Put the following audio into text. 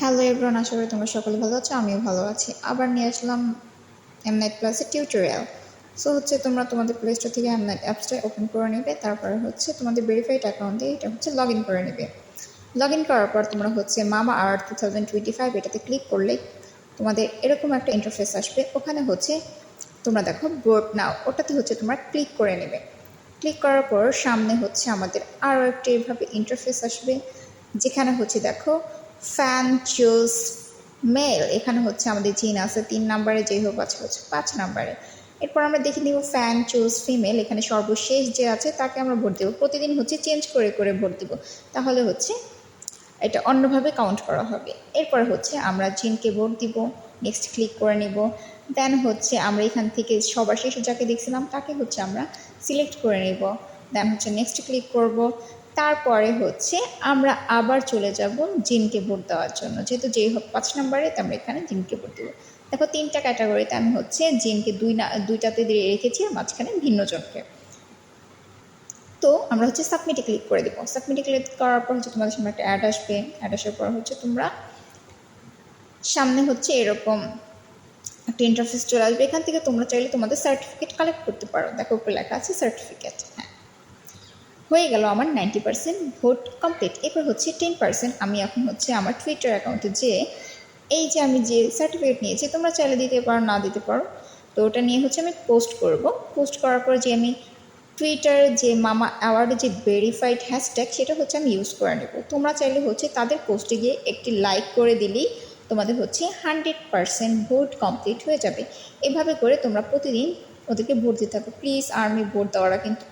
Hello everyone, আশা করি তোমরা সকলে ভালো আছো। আমিও ভালো আছি। আবার নিয়ে আসলাম এমনাইট প্লাসের টিউটোরিয়াল। সো তোমরা তোমাদের প্লে স্টোর থেকে এমনাইট অ্যাপসটা ওপেন করে নেবে। তারপরে তোমাদের ভেরিফাইড অ্যাকাউন্টে এটা লগ ইন করে নেবে। লগ ইন করার পর তোমরা মামা আর্থ 2025 এটাতে ক্লিক করলে তোমাদের এরকম একটা ইন্টারফেস আসবে। ওখানে তোমরা দেখো বোর্ড নাও, ওটাতে তোমরা ক্লিক করে নেবে। ক্লিক করার পর সামনে আমাদের আরও একটা এভাবে ইন্টারফেস আসবে, যেখানে দেখো ফ্যান চুজ মেল। এখানে আমাদের জিন আছে 3 নাম্বারে, যেই হোক আছে 5 নাম্বারে। এরপর আমরা দেখে নিব ফ্যান চুজ ফিমেল। এখানে সর্বশেষ যে আছে তাকে আমরা ভোট দেবো। প্রতিদিন চেঞ্জ করে করে ভোট দেবো, তাহলে এটা অন্যভাবে কাউন্ট করা হবে। এরপর আমরা জিনকে ভোট দিব। নেক্সট ক্লিক করে নিব। দেন আমরা এখান থেকে সবার শেষে যাকে দেখছিলাম তাকে আমরা সিলেক্ট করে নেব। দেন নেক্সট ক্লিক করব। তারপরে আমরা আবার চলে যাব জিনকে ভোট দেওয়ার জন্য। যেহেতু যেই হোক 5 নম্বরে, আমরা এখানে জিনকে ভোট দেবো। দেখো 3টা ক্যাটাগরিতে আমি জিনকে দুইটাতে দিয়ে রেখেছি, আর মাঝখানে ভিন্ন জনকে। তো আমরা সাবমিটে ক্লিক করে দেবো। সাবমিটে ক্লিক করার পর তোমাদের সামনে একটা অ্যাড আসবে। অ্যাড আসার পর তোমরা সামনে এরকম একটা ইন্টারফেস চলে আসবে। এখান থেকে তোমরা চাইলে তোমাদের সার্টিফিকেট কালেক্ট করতে পারো। দেখো উপরে লেখা আছে সার্টিফিকেট। হ্যাঁ, হয়ে গেল আমার 90% ভোট কমপ্লিট। এরপর 10% আমি এখন আমার টুইটার অ্যাকাউন্টে যে এই যে আমি যে সার্টিফিকেট নিয়েছি, তোমরা চাইলে দিতে পারো, না দিতে পারো। তো ওটা নিয়ে আমি পোস্ট করব। পোস্ট করার পর যে আমি টুইটার যে মামা অ্যাওয়ার্ডে যে ভেরিফাইড হ্যাশট্যাগ, সেটা আমি ইউজ করে নেব। তোমরা চাইলে তাদের পোস্টে গিয়ে একটি লাইক করে দিলেই তোমাদের 100% ভোট কমপ্লিট হয়ে যাবে। এভাবে করে তোমরা প্রতিদিন ওদেরকে ভোট দিতে থাকো। প্লিজ আর্মি ভোট দেওয়ারা কিন্তু